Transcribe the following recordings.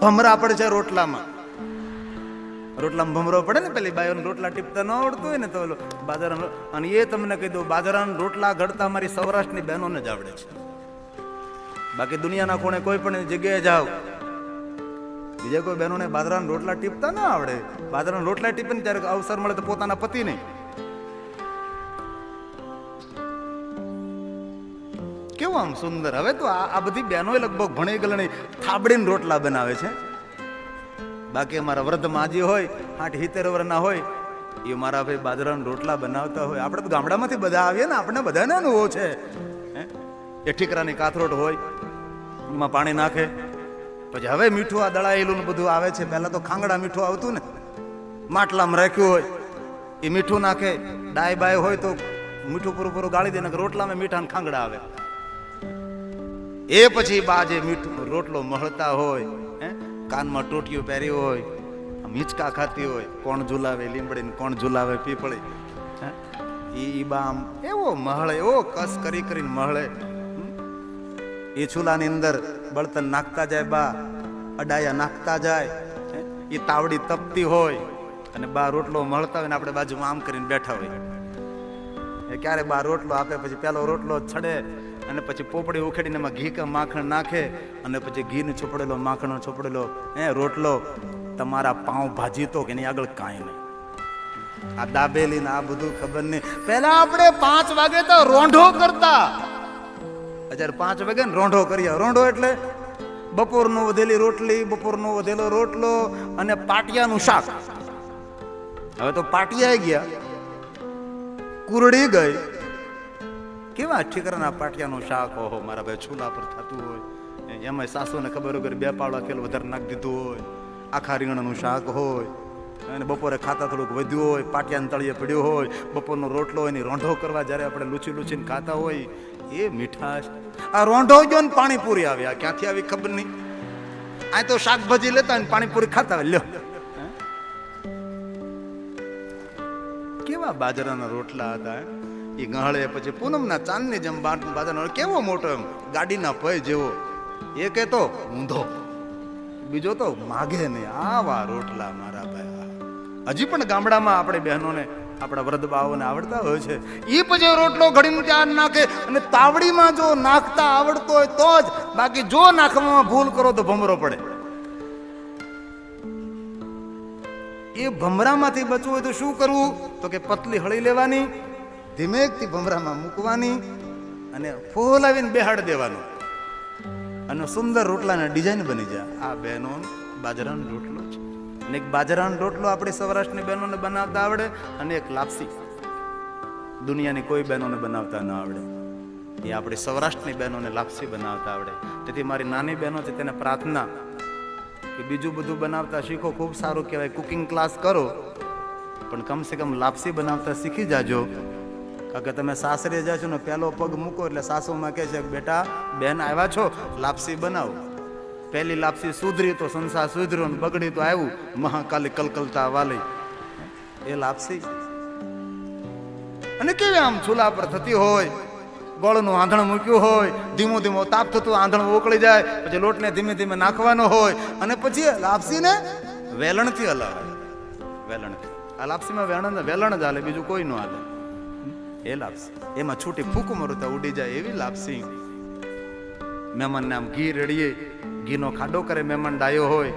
ભમરા પડે છે રોટલામાં. રોટલામાં ભમરો પડે ને, પેલી બાયોને રોટલા ટીપતા ન આવડતું હોય ને તો બાજરાના, અને એ તમને કહી દઉં, બાજરાના રોટલા ઘડતા મારી સૌરાષ્ટ્રની બહેનોને જ આવડે છે. બાકી દુનિયાના કોણે કોઈ પણ જગ્યાએ જાઓ, બીજા કોઈ બહેનોને બાજરાના રોટલા ટીપતા ના આવડે. બાજરાના રોટલા ટીપે ને ત્યારે અવસર મળે તો પોતાના પતિ નહીં. કેવું આમ સુંદર. હવે તો આ બધી બહેનો લગભગ ભણી ગલણી થાબડીને રોટલા બનાવે છે. બાકી અમારા વૃદ્ધ માજી હોય 60-70 વર્ષના હોય, એ મારા ભાઈ બાજરાના રોટલા બનાવતા હોય. આપણે તો ગામડામાંથી બધા આવીએ ને, આપણે બધાને અનુભવ છે. એ ઠીકરાની કાથરોટ હોય, એમાં પાણી નાખે, પછી હવે મીઠું આ દળાયેલું બધું આવે છે. પહેલા તો ખાંગડા મીઠું આવતું ને, માટલામાં રાખ્યું હોય, એ મીઠું નાખે. ડાય બાય હોય તો મીઠું પૂરું પૂરું ગાળી દે, રોટલામાં મીઠા ને ખાંગડા આવે. એ પછી બા જે મીઠું રોટલો મળતા હોય, કાનમાં ટોટિયું પહેર્યું હોય, હિંચકા ખાતી હોય, કોણ ઝુલાવે લીમડીને, કોણ ઝુલાવે પીપળી, ઈ બા આમ એવો મહળે, એવો કસ કરી કરીને મહળે. એ ચૂલાની અંદર બળતણ નાખતા જાય બા, અડાયા નાખતા જાય, એ તાવડી તપતી હોય અને બા રોટલો મળતા હોય ને આપણે બાજુમાં આમ કરીને બેઠા હોય. એ ક્યારે બા રોટલો આપે, પછી પેલો રોટલો છડે અને પછી પોપડી ઉખેડીને એમાં ઘી કે માખણ નાખે, અને પછી ઘીને ચોપડેલો, માખણનો ચોપડેલો રોટલો. તમારા પાઉં ભાજી તો કે એની આગળ કાંઈ નહીં. આ દાબેલી ને આ બધું ખબર નહીં. પેલા આપણે 5 વાગે તો રોંઢો કરતા. અત્યારે 5 વાગે ને રોંઢો કરીએ. રોંઢો એટલે બપોરનું વધેલી રોટલી, બપોરનો વધેલો રોટલો અને પાટિયાનું શાક. હવે તો પાટિયા ગયા, કુરડી ગઈ. કેવા ઠીકરાના પાટિયાનું શાક, ઓહો મારા ભાઈ ચૂલા પર થતું હોય. એમાં સાસુને ખબર વગર 2 પાવડા તેલ વધારે નાખી દીધું હોય, આખા રીંગણાનું શાક હોય, અને બપોરે ખાતા થોડુંક વધ્યું હોય, પાટિયાને તળિયે પડ્યો હોય, બપોરનો રોટલો એની રોંઢો કરવા જ્યારે આપણે લૂછી લૂછીને ખાતા હોય, એ મીઠાશ. આ રોંઢો ગયો ને પાણીપુરી આવી, આ ક્યાંથી આવી ખબર નહીં. આ તો શાકભાજી લેતા હોય ને પાણીપુરી ખાતા હોય. લ્યો, કેવા બાજરાના રોટલા હતા. એ ગહળે પછી પૂનમના ચાંદની જેમ બાજરાનો કેવો મોટો, એમ ગાડીના પૈ જેવો. એ કહેતો ઊંધો, બીજો તો માગે નહીં. આવા રોટલા મારા ભાઈ. હજી પણ ગામડામાં આપણે બહેનોને, આપણા વૃદ્ધ બાઓને આવડતા હોય છે. એ પછી રોટલો ઘડીને ત્યાં નાખે, અને તાવડીમાં જો નાખતા આવડતો હોય તો જ, બાકી જો નાખવામાં ભૂલ કરો તો ભમરો પડે. એ ભમરામાંથી બચવું હોય તો શું કરવું? તો કે પતલી હળી લેવાની, ધીમેકથી ભમરામાં મૂકવાની અને ફોલાવીને બેહાડ દેવાનું, અને સુંદર રોટલાના ડિઝાઇન બની જાય. આ બહેનો બાજરાનો રોટલો છે. અને એક બાજરાનો રોટલો આપણી સૌરાષ્ટ્રની બહેનોને બનાવતા આવડે, અને એક લાપસી દુનિયાની કોઈ બહેનોને બનાવતા ન આવડે. એ આપણી સૌરાષ્ટ્રની બહેનોને લાપસી બનાવતા આવડે. તેથી મારી નાની બહેનો છે તેને પ્રાર્થના કે બીજું બધું બનાવતા શીખો, ખૂબ સારું કહેવાય, કુકિંગ ક્લાસ કરો, પણ કમસે કમ લાપસી બનાવતા શીખી જાજો. કારણ કે તમે સાસરે જાશો ને પહેલો પગ મૂકો એટલે સાસુમાં કહે છે, બેટા બેન આવ્યા છો, લાપસી બનાવો. પહેલી લાપસી સુધરી તો સંસાર સુધર્યો, ને બગડી તો આવ્યું મહાકાલી કલકલતા વાલી. એ લાપસી અને કેવી આમ ચૂલા પર થતી હોય, ગોળનું આંધણ મૂક્યું હોય, ધીમો ધીમો તાપ થતું આંધણ ઉકળી જાય, પછી લોટને ધીમે ધીમે નાખવાનો હોય, અને પછી લાપસીને વેલણથી હલાવે. વેલણથી આ લાપસીમાં વેલણ જ હાલે, બીજું કોઈ ન હાલે. એ લાપસી એમાં છૂટી ફૂંક મરતા ઉડી જાય એવી લાપસી. મહેમાનને આમ ઘી રેડીએ, ઘીનો ખાડો કરે મહેમાન ડાયો હોય,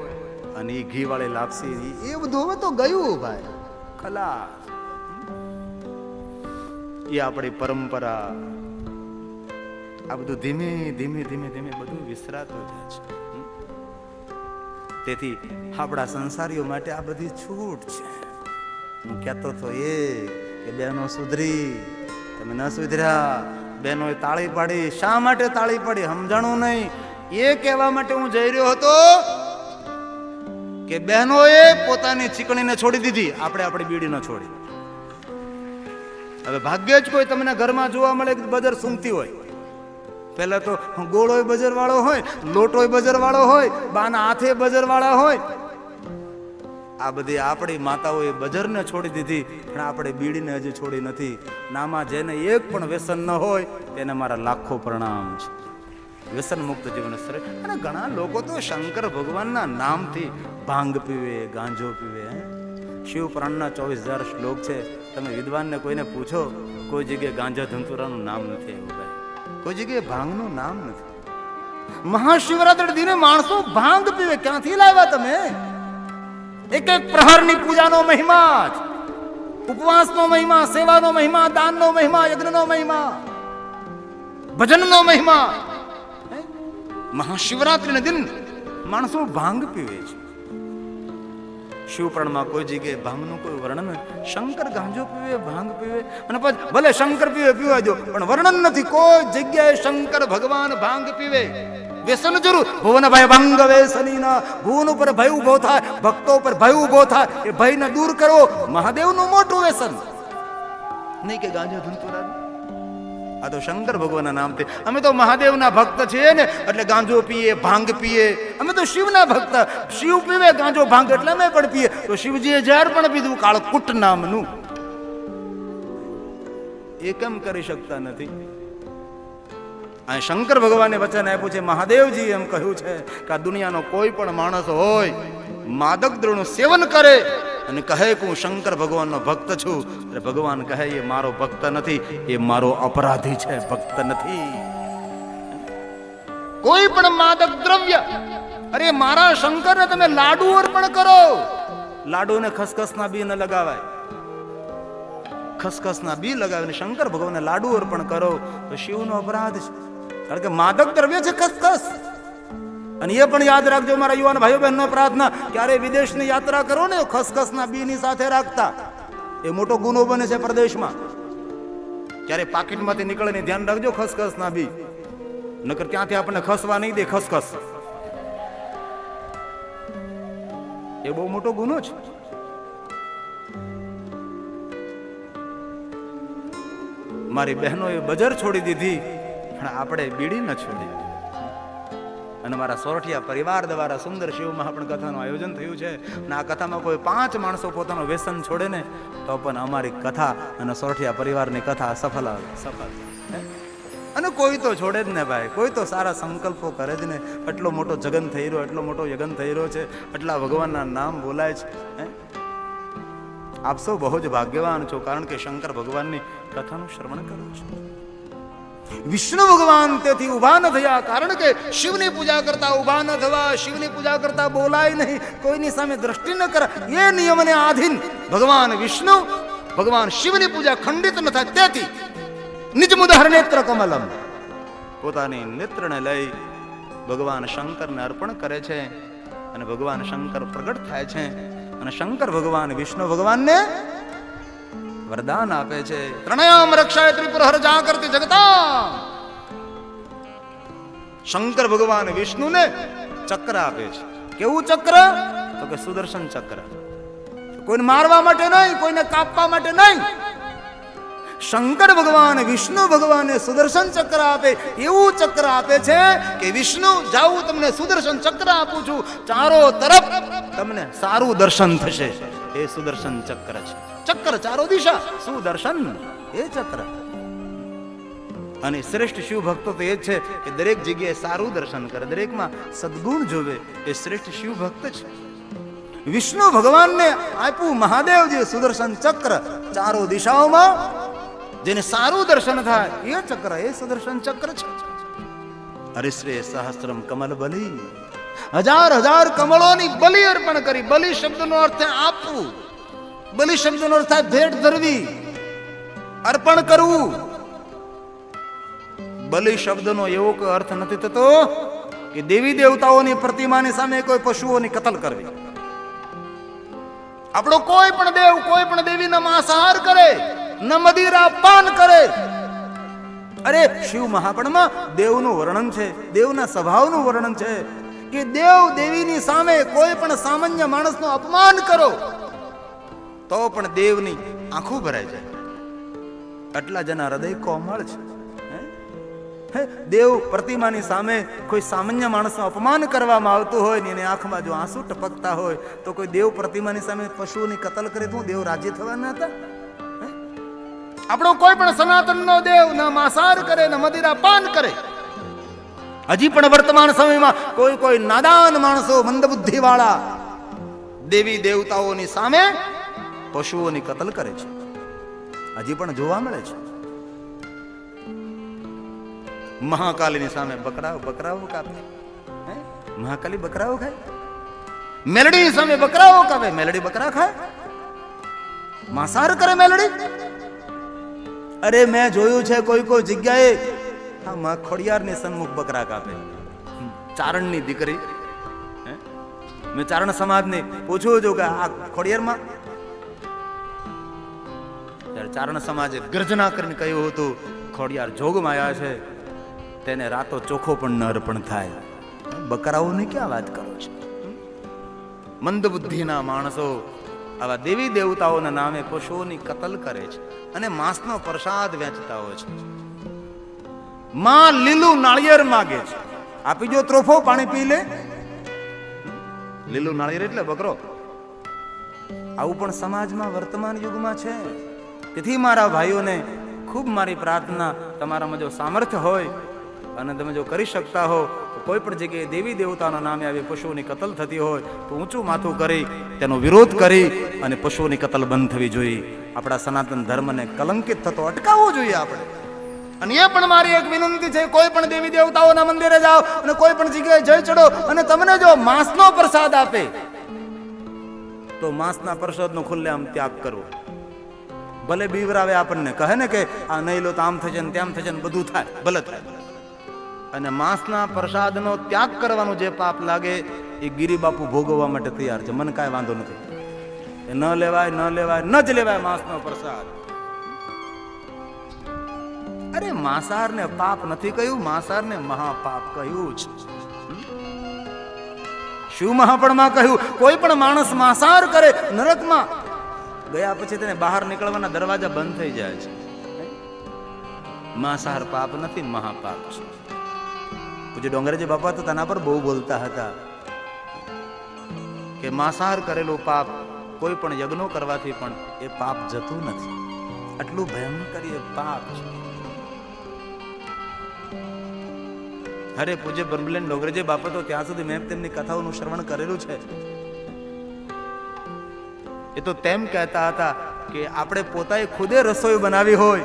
અને એ ઘી વાળી લાપસી, એ બધું હવે તો ગયું ભાઈ, ખલાસ. એ આપણી પરંપરા. આ બધું ધીમે ધીમે ધીમે ધીમે બધું વિસરાતું જાય છે. તેથી આપણા સંસારીઓ માટે આ બધી છૂટ છે. હું કહેતો હતો કે બહેનો સુધરી, તમે ન સુધર્યા. બહેનોએ તાળી પાડી. શા માટે તાળી પાડી સમજાણું નહીં. એ કહેવા માટે હું જઈ રહ્યો હતો કે બહેનોએ પોતાની ચીકણીને છોડી દીધી, આપણે આપણી બીડી ન છોડી. હવે ભાગ્યે જ કોઈ તમને ઘરમાં જોવા મળે કે બજર સૂંઘતી હોય. પહેલા તો ગોળોય બજર વાળો હોય, લોટોય બજર વાળો હોય, બાના હાથે બજર વાળા હોય. આ બધી આપણી માતાઓએ બજરને છોડી દીધી, પણ આપણે બીડીને હજી છોડી નથી. નામાં જેને એક પણ વ્યસન ન હોય તેને મારા લાખો પ્રણામ છે. વ્યસન મુક્ત જીવન સ્તરે. અને ઘણા લોકો તો શંકર ભગવાનના નામથી ભાંગ પીવે, ગાંજો પીવે. શિવ પુરાણના 24,000 શ્લોક છે. તમે વિદ્વાનને કોઈને પૂછો, કોઈ જગ્યાએ ગાંજા ધંતુરાનું નામ નથી આવ્યું ભાઈ, કોઈ જગ્યાએ ભાંગનું નામ નથી. મહાશિવરાત્રી દિને માણસો ભાંગ પીવે, ક્યાંથી લાવ્યા તમે? એક એક પ્રહરની પૂજાનો મહિમા જ, ઉપવાસનો મહિમા, સેવાનો મહિમા, દાનનો મહિમા, યજ્ઞનો મહિમા, ભજનનો મહિમા. મહાશિવરાત્રીના દિન માણસો ભાંગ પીવે છે. શિવપુરાણમાં કોઈ જગ્યાએ ભાંગનું કોઈ વર્ણન નથી. શંકર ગાંજો પીવે, ભાંગ પીવે, અને પછી ભલે શંકર પીવે, પીવા દો, પણ વર્ણન નથી કોઈ જગ્યાએ શંકર ભગવાન ભાંગ પીવે. વ્યસન જરૂર, ભુવન ભય ભંગ વ્યસનીના, ભુવન ઉપર ભય ઉભો થાય, ભક્તો ઉપર ભય ઉભો થાય, એ ભયને દૂર કરો. મહાદેવનું મોટું વ્યસન નહીં કે ગાંજો ધંતુરા. આ તો શંકર ભગવાનના નામથી. અમે તો મહાદેવના ભક્ત છીએ ને, એટલે ગાંજો પીએ, ભાંગ પીએ. અમે તો શિવના ભક્ત. શિવ પીવે ગાંજો ભાંગ, એટલે અમે પણ પીએ. તો શિવજીએ ઝેર પણ પીધું, કાળકુટ નામનું. એ કેમ કરી શકતા નથી? આ શંકર ભગવાને વચન આપ્યું છે, મહાદેવજી એમ કહ્યું છે કે આ દુનિયાનો કોઈ પણ માણસ હોય, માદક દ્રવ્યનું સેવન કરે અને કહે કે હું શંકર ભગવાનનો ભક્ત છું, એટલે ભગવાન કહે એ મારો ભક્ત નથી, એ મારો અપરાધી છે, ભક્ત નથી. કોઈ પણ માદક દ્રવ્ય, અરે મારા શંકરને તમે લાડુ અર્પણ કરો. લાડુને ખસખસના બી ન લગાવાય, ખસખસના બી લગાવીને શંકર ભગવાનને લાડુ અર્પણ કરો તો શિવનો અપરાધ છે. કારણ કે માદક દ્રવ્ય છે ખસખસ. અને એ પણ યાદ રાખજો મારા યુવાન ભાઈઓ બહેનો, પ્રાર્થના, ક્યારે વિદેશની યાત્રા કરો ને ખસખસના બીની સાથે રાખતા, એ મોટો ગુનો બને છે પ્રદેશમાં. ક્યારે પાકીટમાંથી નીકળે ને ધ્યાન રાખજો ખસખસના બી, નકર ત્યાંથી આપણને ખસવા નહીં દે ખસખસ. એ બહુ મોટો ગુનો છે. મારી બહેનોએ બજર છોડી દીધી, પણ આપણે બીડી ન છોડી. અને મારા સોરઠિયા પરિવાર દ્વારા સુંદર શિવ મહાપણ કથાનું આયોજન થયું છે. અને આ કથામાં કોઈ 5 માણસો પોતાનું વ્યસન છોડે ને તો પણ અમારી કથા અને સોરઠિયા પરિવારની કથા સફળ આવે, સફળ. અને કોઈ તો છોડે જ ને ભાઈ, કોઈ તો સારા સંકલ્પો કરે જ ને. એટલો મોટો જગન થઈ રહ્યો, એટલો મોટો યજ્ઞ થઈ રહ્યો છે, એટલા ભગવાનના નામ બોલાય છે. આપ સૌ બહુ જ ભાગ્યવાન છો, કારણ કે શંકર ભગવાનની કથાનું શ્રવણ કરો છો. વિષ્ણુ ભગવાન તેથી ઉભા ન થયા, કારણ કે શિવની પૂજા કરતા ઉભા ન થવા, શિવની પૂજા કરતા બોલાય નહીં, કોઈની સામે દ્રષ્ટિ ન કરા, એ નિયમને આધીન ભગવાન વિષ્ણુ, ભગવાન શિવની પૂજા ખંડિત ન થાય. તેથી નિજ મુદહર નેત્ર કમલમ, પોતાની નેત્રને લઈ ભગવાન શંકરને અર્પણ કરે છે. અને ભગવાન શંકર પ્રગટ થાય છે. અને શંકર ભગવાન વિષ્ણુ ભગવાનને વરદાન આપે છે. ત્રણયામ રક્ષાય ત્રિપુરહર જાગૃતિ જગતા. શંકર ભગવાન વિષ્ણુને ચક્ર આપે છે. કેવું ચક્ર? તો કે સુદર્શન ચક્ર. કોઈને મારવા માટે નહીં, કોઈને કાપવા માટે નહીં. શંકર ભગવાન વિષ્ણુ ભગવાને સુદર્શન ચક્ર આપે. એવું ચક્ર આપે છે કે વિષ્ણુ જાઉં તમને સુદર્શન ચક્ર આપું છું, ચારો તરફ તમને સારું દર્શન થશે. એ સુદર્શન ચક્ર છે. ચક્ર ચારો દિશા, સુદર્શન એ ચક્ર. અને શ્રેષ્ઠ શિવ ભક્તો તો એ જ છે કે દરેક જગ્યાએ સારું દર્શન કરે, દરેકમાં સદગુણ જોવે. એ શ્રેષ્ઠ શિવ ભક્ત છે. વિષ્ણુ ભગવાનને આપ્યું મહાદેવજી સુદર્શન ચક્ર. ચારો દિશાઓમાં જેને સારું દર્શન થાય એ ચક્ર, એ સુદર્શન ચક્ર છે. હરિશ્રેય સહસ્ત્રમ કમલ બલિ, હજાર હજાર કમળોની બલિ અર્પણ કરી. બલિ શબ્દનો અર્થ આપવું, બલિ શબ્દનો અર્થ થાય ભેટ ધરવી, અર્પણ કરવું. બલિ શબ્દનો એવો કોઈ અર્થ નથી થતો કે દેવી દેવતાઓની પ્રતિમાની સામે કોઈ પશુઓની કતલ કરવી. આપણો કોઈ પણ દેવ, કોઈ પણ દેવીના માંસાહાર કરે, ન મદિરા પાન કરે. અરે શિવ મહાપણમાં દેવનું વર્ણન છે, દેવના સ્વભાવનું વર્ણન છે કે દેવ દેવીની સામે કોઈ પણ સામાન્ય માણસનું અપમાન કરો તો પણ દેવની આંખો ભરાઈ જાય. આટલા જના હૃદય કોમળ છે. દેવ પ્રતિમાની સામે કોઈ સામાન્ય માણસનું અપમાન કરવામાં આવતું હોય ને એની આંખમાં જો આંસુ ટપકતા હોય તો કોઈ દેવ પ્રતિમાની સામે પશુઓની કતલ કરે તો દેવ રાજી થવાના હતા? આપણો કોઈ પણ સનાતનનો દેવ ના માંસાહાર કરે, ન મદિરા પાન કરે. હજી પણ વર્તમાન સમયમાં કોઈ કોઈ નાદાન માણસો મંદબુદ્ધિ વાળા દેવી દેવતાઓની સામે પશુઓની કતલ કરે છે. હજી પણ જોવા મળે છે. મહાકાલીની સામે બકરાઓ કાપે. મહાકાલી બકરાઓ ખાય. મેલડીની સામે બકરાઓ કાપે. મેલડી બકરા ખાય. માંસાહાર કરે મેલડી. અરે મેં જોયું છે કોઈ કોઈ જગ્યાએ માં ખોડિયારની સન્મુખ બકરા કાપે. ચારણની દીકરી, મેં ચારણ સમાજને પૂછ્યું હતું કે આ ખોડિયારમાં, ત્યારે ચારણ સમાજે ગર્જના કરીને કહ્યું હતું ખોડિયાર જોગમાં આવ્યા છે, તેને રાતો ચોખ્ખો પણ ન અર્પણ થાય. બકરાઓની ક્યાં વાત કરો છો? મંદબુદ્ધિના માણસો આવા દેવી દેવતાઓના નામે પશુઓની કતલ કરે છે અને માંસનો પ્રસાદ વેચતા હોય છે. માં લીલું નાળિયેર માગે છે, આપી જો ત્રોફો, પાણી પી લે. લીલું નાળિયેર એટલે બકરો. આવું પણ સમાજમાં વર્તમાન યુગમાં છે. તેથી મારા ભાઈઓને ખૂબ મારી પ્રાર્થના, તમારામાં જો સામર્થ્ય હોય અને તમે જો કરી શકતા હો તો કોઈ પણ જગ્યાએ દેવી દેવતાના નામે આવી પશુઓની કતલ થતી હોય તો ઊંચું માથું કરી તેનો વિરોધ કરી અને પશુઓની કતલ બંધ થવી જોઈએ. આપણા સનાતન ધર્મને કલંકિત થતો અટકાવવો જોઈએ આપણે. અને એ પણ મારી એક વિનંતી છે, કોઈ પણ દેવી દેવતાઓના મંદિરે જાઓ અને કોઈ પણ જગ્યાએ જઈ ચડો અને તમને જો માંસનો પ્રસાદ આપે તો માંસના પ્રસાદનો ખુલ્લેઆમ ત્યાગ કરવો. ભલે બીવરાવે આપણને, કહે ને કે આ નહીં લો તો આમ થશે ને તેમ થશે ને બધું થાય, ભલે થાય. અને માંસના પ્રસાદનો ત્યાગ કરવાનું જે પાપ લાગે એ ગિરી બાપુ ભોગવવા માટે તૈયાર છે. મને કાંઈ વાંધો નથી. એ ન લેવાય ન જ લેવાય માંસનો પ્રસાદ. અરે માંસાહારને પાપ નથી કહ્યું, માંસાહારને મહાપાપ કહ્યું છે. શિવ મહાપણમાં કહ્યું કોઈ પણ માણસ માંસાહાર કરે નરકમાં ગયા પછી તેને બહાર નીકળવાના દરવાજા બંધ થઈ જાય છે. માંસાહાર પાપ નથી, મહાપાપ છે. પૂજ્ય ડોંગરેજી બાપા તો તેના પર બહુ બોલતા હતા કે માંસાહાર કરેલું પાપ કોઈ પણ યજ્ઞો કરવાથી પણ એ પાપ જતું નથી. આટલું ભયંકર એ પાપ છે. અરે પૂજ્ય બ્રહ્મલીન ડોંગરેજી બાપા તો ત્યાં સુધી મેં તેમની કથાઓનું શ્રવણ કરેલું છે. એ તો તેમ કહેતા હતા કે આપણે પોતાએ ખુદે રસોઈ બનાવી હોય,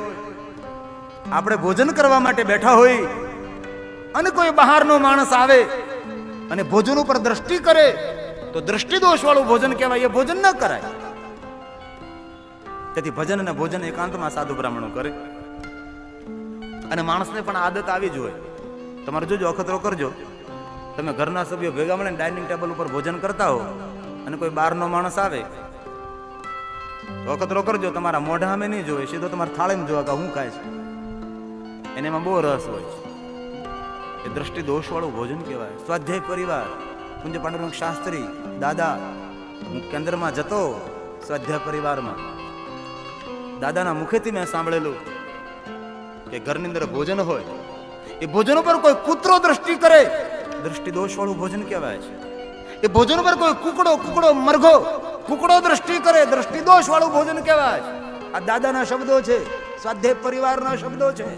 આપણે ભોજન કરવા માટે બેઠા હોય અને કોઈ બહારનો માણસ આવે અને ભોજન ઉપર દ્રષ્ટિ કરે તો દ્રષ્ટિ દોષ વાળું ભોજન કહેવાય. એ ભોજન ન કરાય. તેથી ભજન અને ભોજન એકાંતમાં સાધુ બ્રાહ્મણો કરે. અને માણસને પણ આદત આવી જ હોય. તમારે જોજો, અખતરો કરજો, તમે ઘરના સભ્યો ભેગા મળીને ડાઇનિંગ ટેબલ ઉપર ભોજન કરતા હો અને કોઈ બહારનો માણસ આવે તો અખતરો કરજો, તમારા મોઢા અમે નહીં જોવે, સીધો તમારા થાળીમાં જોવા કે હું ખાય છે. એને એમાં બહુ રસ હોય છે. એ દ્રષ્ટિ દોષ વાળું ભોજન કહેવાય. સ્વાધ્યાય પરિવાર, પૂજ્ય પાંડુરંગ શાસ્ત્રી દાદા, હું કેન્દ્રમાં જતો સ્વાધ્યાય પરિવારમાં, દાદાના મુખેથી મેં સાંભળેલું કે ઘરની અંદર ભોજન હોય, એ ભોજન ઉપર કોઈ કૂતરો દ્રષ્ટિ કરે, દ્રષ્ટિ દોષ વાળું ભોજન કહેવાય છે. એ ભોજન ઉપર કોઈ કુકડો મરઘો કુકડો દ્રષ્ટિ કરે, દ્રષ્ટિ દોષ વાળું ભોજન કહેવાય છે. આ દાદાના શબ્દો છે, સ્વાધ્યાય પરિવારના શબ્દો છે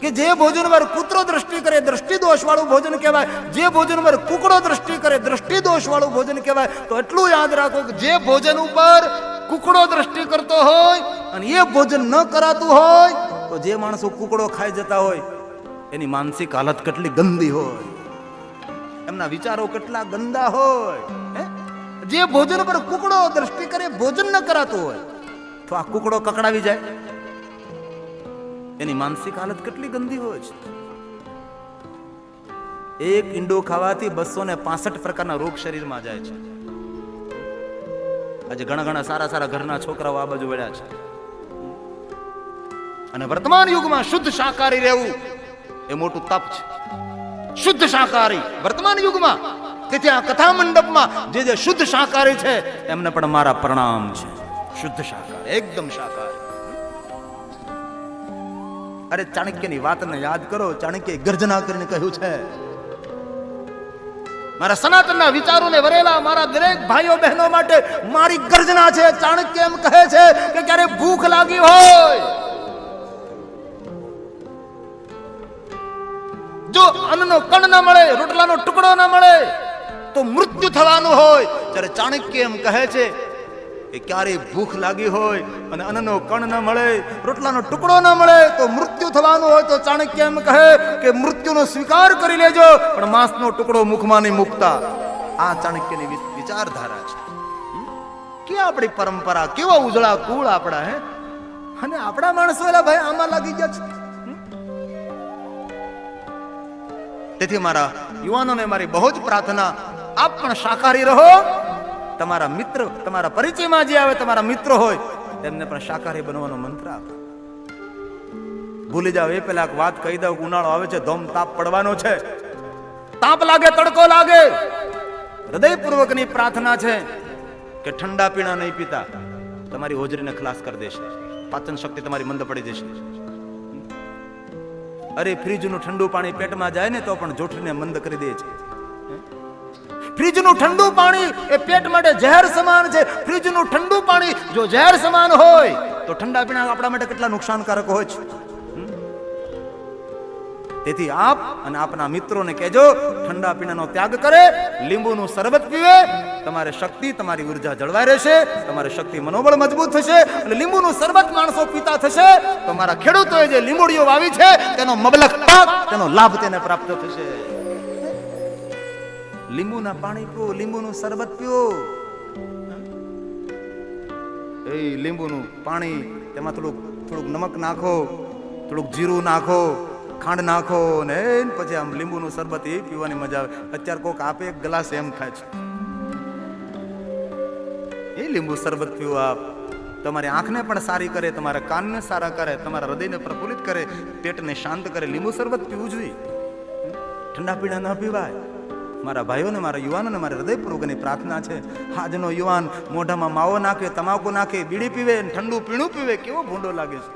કે જે ભોજન પર કૂતરો દ્રષ્ટિ કરે દ્રષ્ટિ દોષ વાળું ભોજન કહેવાય, જે ભોજન પર કુકડો દ્રષ્ટિ કરે દ્રષ્ટિ દોષ વાળું ભોજન કહેવાય. તો એટલું યાદ રાખો કે જે ભોજન ઉપર કુકડો દ્રષ્ટિ કરતો હોય અને એ ભોજન ન કરાતું હોય તો જે માણસો કુકડો ખાઈ જતા હોય એની માનસિક હાલત કેટલી ગંદી હોય, એમના વિચારો કેટલા ગંદા હોય. જે ભોજન પર કુકડો દ્રષ્ટિ કરે ભોજન ન કરાતું હોય તો આ કુકડો કકડાવી જાય, એની માનસિક હાલત કેટલી ગંદી હોય છે. એક ઈંડો ખાવાથી 265 પ્રકારના રોગ શરીરમાં જાય છે. આજે ઘણા સારા ઘરના છોકરાઓ આ બાજુ વળ્યા છે. અને વર્તમાન યુગમાં શુદ્ધ શાકાહારી રહેવું એ મોટું તપ છે. શુદ્ધ શાકાહારી વર્તમાન યુગમાં. તેથી આ કથા મંડપમાં જે શુદ્ધ શાકાહારી છે એમને પણ મારા પ્રણામ છે. શુદ્ધ શાકાહારી, એકદમ શાકાહારી. અરે ચાણક્યની વાતને યાદ કરો. ચાણક્યએ ગર્જના કરીને કહ્યું છે, મારા સનાતનના વિચારોને વરેલા મારા દરેક ભાઈઓ બહેનો માટે મારી ગર્જના છે. ચાણક્ય એમ કહે છે કે ક્યારે ભૂખ લાગી હોય જો અન્નનો કણ ના મળે, રોટલાનો ટુકડો ના મળે તો મૃત્યુ થવાનું હોય. ત્યારે ચાણક્ય એમ કહે છે કે ક્યારે ભૂખ લાગી હોય અને અન્નનો કણ ન મળે, રોટલાનો ટુકડો ન મળે તો મૃત્યુ થવાનું હોય તો ચાણક્ય એમ કહે કે મૃત્યુનો સ્વીકાર કરી લેજો, પણ માંસનો ટુકડો મુખમાં નહીં મૂકતા. આ ચાણક્યની વિચારધારા છે. કે આપણી પરંપરા, કેવા ઉજળા કુળ આપણા હે, અને આપણા માણસો એલા ભાઈ આમાં લાગી ગયા છે. તેથી મારા યુવાનોને મારી બહુ જ પ્રાર્થના, આપ પણ શાકાહારી રહો. તમારા મિત્ર, તમારા પરિચયમાં જે આવે તમારા મિત્રો હોય તેમને પણ શાકાહારી બનવાનો મંત્ર આપો. ભૂલી જાવ એ પેલા વાત કહી દઉં, ઉનાળો આવે છે, ધોમ તાપ પડવાનો છે, તાપ લાગે, તડકો લાગે, હૃદયપૂર્વકની પ્રાર્થના છે કે ઠંડા પીણા નહીં પીતા, તમારી હોજરીને ખલાસ કરી દેશે, પાચન શક્તિ તમારી મંદ પડી જશે. અરે ફ્રીજનું ઠંડુ પાણી પેટમાં જાય ને તો પણ જોઠને મંદ કરી દે છે. ફ્રીજનું ઠંડુ પાણી એ પેટ માટે ઝેર સમાન છે. ફ્રીજનું ઠંડુ પાણી જો ઝેર સમાન હોય તો ઠંડા પીણા આપણા માટે કેટલા નુકસાનકારક હોય છે. તેથી આપ અને આપના મિત્રોને કહેજો ઠંડા પીણાનો ત્યાગ કરે, લીંબુનું શરબત પીવે, તમારે શક્તિ, તમારી ઉર્જા જળવાઈ રહેશે, તમારી શક્તિ મનોબળ મજબૂત થશે. અને લીંબુનું શરબત માણસો પીતા થશે તો મારા ખેડૂતોએ જે લીંબુડીઓ વાવી છે તેનો મબલખ પાક, તેનો લાભ તેને પ્રાપ્ત થશે. લીંબુના પાણી પીઓ, લીંબુનું શરબત પીઓ. એ લીંબુનું પાણી, તેમાં થોડુંક નમક નાખો, થોડુંક જીરું નાખો, ખાંડ નાખો ને પછી આમ લીંબુનું શરબત એ પીવાની મજા આવે. અત્યારે કોક આપે એક ગ્લાસ એમ ખાય છે. એ લીંબુ શરબત પીવો આપ. તમારી આંખને પણ સારી કરે, તમારા કાનને સારા કરે, તમારા હૃદયને પ્રફુલ્લિત કરે, પેટને શાંત કરે. લીંબુ શરબત પીવું જોઈએ, ઠંડા પીણા ન પીવાય. મારા ભાઈઓને, મારા યુવાનોને મારી હૃદયપૂર્વકની પ્રાર્થના છે, આજનો યુવાન મોઢામાં માવો નાખે, તમાકુ નાખે, બીડી પીવે, ઠંડુ પીણું પીવે, કેવો ભૂંડો લાગે છે.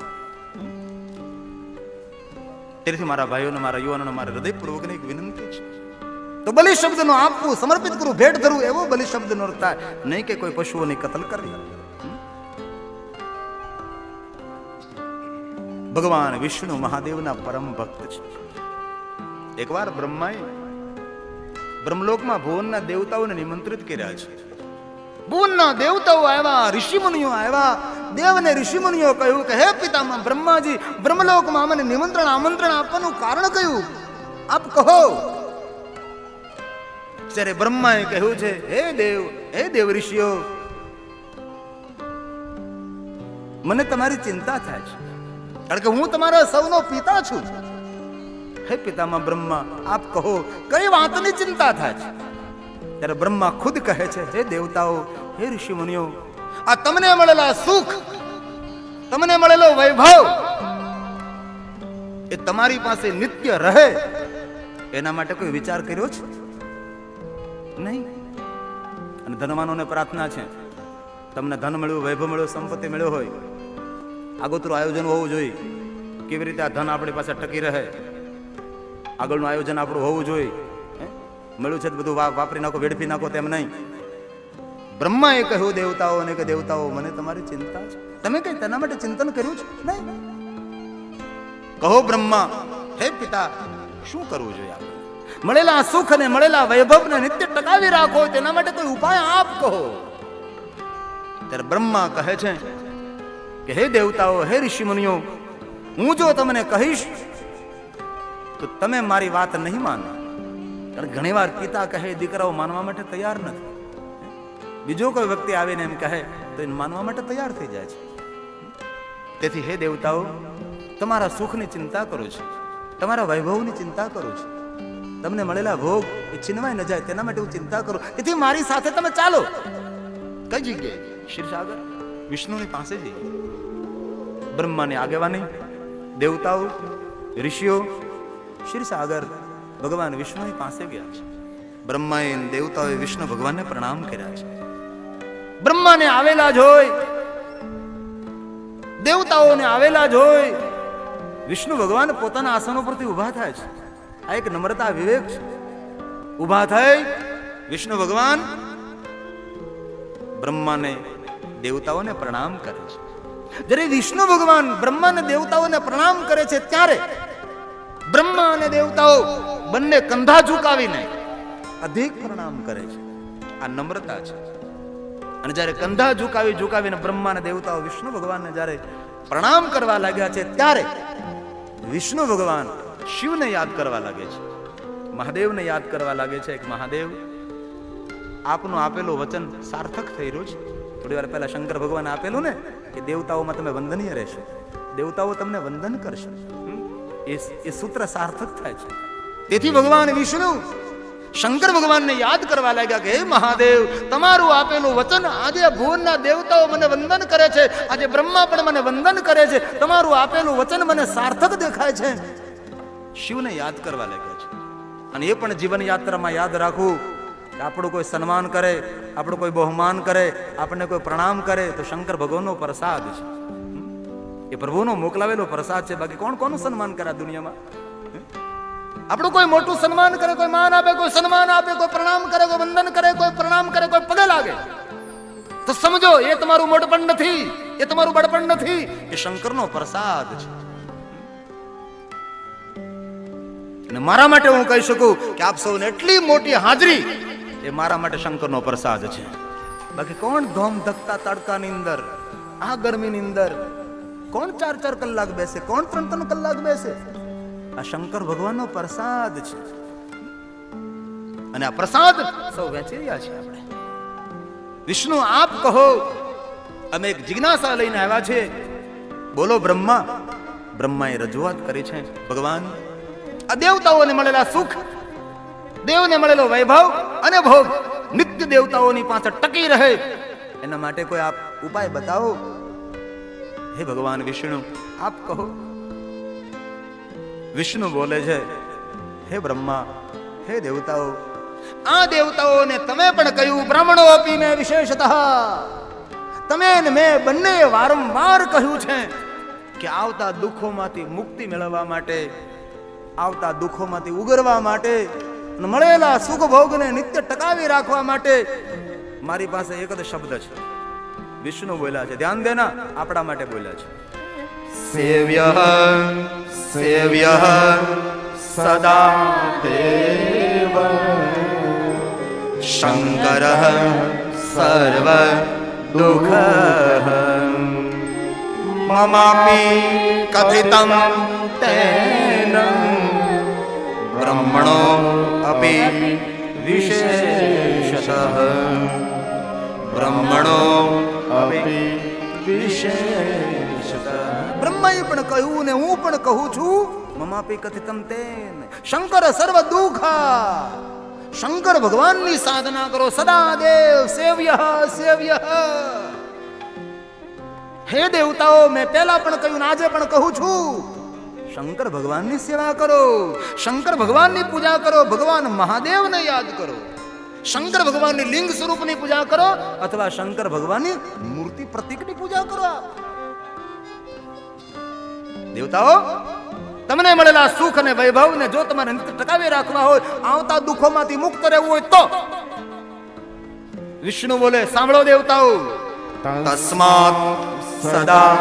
તેથી મારા ભાઈઓને, મારા યુવાનોને મારી હૃદયપૂર્વકની એક વિનંતી છે, તો બલિ શબ્દનો આપવું, સમર્પિત કરવું, ભેટ ધરવું, એવો બલિ શબ્દનો અર્થ થાય, નહીં કે કોઈ પશુઓની કતલ કરવી. ભગવાન વિષ્ણુ મહાદેવના પરમ ભક્ત છે. એકવાર બ્રહ્માએ બ્રહ્મલોકમાં ભુવનના દેવતાઓને નિમંત્રિત કર્યા છે. ભુવનના દેવતાઓ આવ્યા, ઋષિમુનિઓ આવ્યા. દેવને ઋષિમુનિઓ કહ્યું કે હે પિતામહ બ્રહ્માજી, બ્રહ્મલોકમાં અમને નિમંત્રણ આમંત્રણ આપવાનું કારણ કયું, આપ કહો. ત્યારે બ્રહ્માએ કહ્યું છે, હે દેવ ઋષિઓ, મને તમારી ચિંતા થાય છે, કારણ કે હું તમારા સૌનો પિતા છું. હે પિતામહ બ્રહ્મા, આપ કહો કઈ વાતની ચિંતા થાય છે. ત્યારે બ્રહ્મા ખુદ કહે છે, હે દેવતાઓ, હે ઋષિ મુનિઓ, આ તમને મળેલા સુખ, તમને મળેલો વૈભવ એ તમારી પાસે નિત્ય રહે એના માટે કોઈ વિચાર કર્યો છે નહીં. અને ધનવાનોને પ્રાર્થના છે, તમને ધન મળ્યું, વૈભવ મળ્યો, સંપત્તિ મળ્યો હોય, આગોતરું આયોજન હોવું જોઈએ. કેવી રીતે આ ધન આપણી પાસે ટકી રહે, આગળનું આયોજન આપણું હોવું જોઈએ. મળ્યું છે બધું વાપરી નાખો, વેડફી નાખો, તેમ નહીં. બ્રહ્માએ કહ્યું દેવતાઓને કે દેવતાઓ, મને તમારી ચિંતા છે, તમે કઈ તેના માટે ચિંતન કર્યું છે નહીં? કહો બ્રહ્મા, હે પિતા, શું કરવું જોઈએ આપણે? મળેલા સુખ અને મળેલા વૈભવને નિત્ય ટકાવી રાખો, તેના માટે કોઈ ઉપાય આપ કહો. ત્યારે બ્રહ્મા કહે છે કે હે દેવતાઓ, હે ઋષિ મુનિઓ, હું જો તમને કહીશ તો તમે મારી વાત નહીં માનો. કારણ ઘણી વાર પિતા કહે, દીકરાઓ માનવા માટે તૈયાર નથી. બીજો કોઈ વ્યક્તિ આવીને એમ કહે તો એને માનવા માટે તૈયાર થઈ જાય છે. તેથી હે દેવતાઓ, તમારા સુખની ચિંતા કરું છું, તમારા વૈભવની ચિંતા કરું છું, તમને મળેલા ભોગ એ છીનવાઈ ન જાય તેના માટે હું ચિંતા કરું. તેથી મારી સાથે તમે ચાલો. કઈ જગ્યાએ? ક્ષીરસાગર, વિષ્ણુની પાસે જઈએ. બ્રહ્માની આગેવાની, દેવતાઓ, ઋષિઓ ક્ષીરસાગર ભગવાન વિષ્ણુની પાસે ગયા છે. બ્રહ્માએ દેવતાઓએ વિષ્ણુ ભગવાનને પ્રણામ કર્યા છે. બ્રહ્માને આવેલા જોઈ, દેવતાઓને આવેલા જોઈ વિષ્ણુ ભગવાન પોતાના આસનો પરથી ઉભા થાય છે. આ એક નમ્રતા, વિવેક છે. ઉભા થઈ વિષ્ણુ ભગવાન બ્રહ્માને દેવતાઓને પ્રણામ કરે છે. જ્યારે વિષ્ણુ ભગવાન બ્રહ્માને દેવતાઓને પ્રણામ કરે છે ત્યારે બ્રહ્મા અને દેવતાઓ બંને કંધા ઝુકાવીને અધિક પ્રણામ કરે છે. આ નમ્રતા છે. અને જ્યારે કંધા ઝુકાવીને બ્રહ્મા અને દેવતાઓ વિષ્ણુ ભગવાનને જ્યારે પ્રણામ કરવા લાગ્યા છે, ત્યારે વિષ્ણુ ભગવાન શિવને યાદ કરવા લાગે છે, મહાદેવને યાદ કરવા લાગે છે કે મહાદેવ, આપનું આપેલું વચન સાર્થક થઈ રહ્યું છે. થોડી વાર પહેલા શંકર ભગવાન આપેલું ને કે દેવતાઓમાં તમે વંદનીય રહેશો, દેવતાઓ તમને વંદન કરશે, એ સૂત્ર સાર્થક થાય છે. તેથી ભગવાન વિષ્ણુ શંકર ભગવાનને યાદ કરવા લાગ્યા કે હે મહાદેવ, તમારું આપેલું વચન આજે ભુવનના દેવતાઓ મને વંદન કરે છે, આજે બ્રહ્મા પણ મને વંદન કરે છે, તમારું આપેલું વચન મને સાર્થક દેખાય છે. શિવને યાદ કરવા લાગ્યા છે. અને એ પણ જીવન યાત્રામાં યાદ રાખવું કે આપણું કોઈ સન્માન કરે, આપણું કોઈ બહુમાન કરે, આપણને કોઈ પ્રણામ કરે તો શંકર ભગવાનનો પ્રસાદ છે, એ પ્રભુનો મોકલાવેલો પ્રસાદ છે. બાકી કોણ કોનું સન્માન કરે આ દુનિયામાં? આપણું કોઈ મોટું સન્માન કરે, કોઈ માન આપે, કોઈ સન્માન આપે, કોઈ પ્રણામ કરે, કોઈ વંદન કરે, કોઈ પ્રણામ કરે, કોઈ પગે લાગે, તો સમજો એ તમારું મોટપણ નથી, એ તમારું બળપણ નથી, એ શંકરનો પ્રસાદ છે. અને મારા માટે હું કહી શકું કે આપ સૌને એટલી મોટી હાજરી એ મારા માટે શંકરનો પ્રસાદ છે. બાકી કોણ ધોમ ધકતા તડકાની અંદર, આ ગરમીની અંદર કોણ 4-4 કલાક બેસે, કોણ 3-3 કલાક બેસે? આ શંકર ભગવાનનો પ્રસાદ છે. અને આ પ્રસાદ સૌ વહેંચી રહ્યા છે આપણે. વિષ્ણુ આપ કહો, અમે એક જિજ્ઞાસા લઈને આવ્યા છે, બોલો બ્રહ્મા. બ્રહ્માએ રજૂઆત કરી છે, ભગવાન આ દેવતાઓને મળેલા સુખ, દેવને મળેલો વૈભવ અને ભોગ નિત્ય દેવતાઓની પાસે ટકી રહે, એના માટે કોઈ આપ ઉપાય બતાવો. હે ભગવાન વિષ્ણુ, આપ કહો. વિષ્ણુ બોલે છે, હે બ્રહ્મા, હે દેવતાઓ, આ દેવતાઓને તમે પણ કહ્યું, બ્રાહ્મણો અપીને વિશેષતઃ, તમે ને મેં બંને વારંવાર કહ્યું છે કે આવતા દુઃખોમાંથી મુક્તિ મેળવવા માટે, આવતા દુઃખોમાંથી ઉગરવા માટે, મળેલા સુખ ભોગને નિત્ય ટકાવી રાખવા માટે મારી પાસે એક જ શબ્દ છે. વિષ્ણુ બોલ્યા છે, ધ્યાન દેના, આપણા માટે બોલ્યા છે. સેવ્ય સેવ્ય સદા દેવ શંકર સર્વ દુઃખ મમાપી કથિતમ તેન બ્રહ્મણો અપી વિશેષતઃ બ્રહ્મણો અપી વિશેષતઃ. બ્રહ્માએ પણ કહ્યું ને હું પણ કહું છું, મમાપી કથિતમ તેન શંકર સર્વ દુઃખા. શંકર ભગવાનની સાધના કરો, સદા દેવ સેવ્ય સેવ્ય. હે દેવતાઓ, મેં પહેલા પણ કહ્યું ને આજે પણ કહું છું, શંકર ભગવાનની સેવા કરો, શંકર ભગવાનની પૂજા કરો, ભગવાન મહાદેવને યાદ કરો, શંકર ભગવાનની લિંગ સ્વરૂપની પૂજા કરો, અથવા શંકર ભગવાનની મૂર્તિ પ્રતીકની પૂજા કરો. દેવતાઓ, તમને મળેલા સુખ અને વૈભવને જો તમારે ટકાવી રાખવા હોય, આવતા દુઃખોમાંથી મુક્ત રહેવું હોય તો વિષ્ણુ બોલે, સાંભળો દેવતાઓ, તસ્માત સદા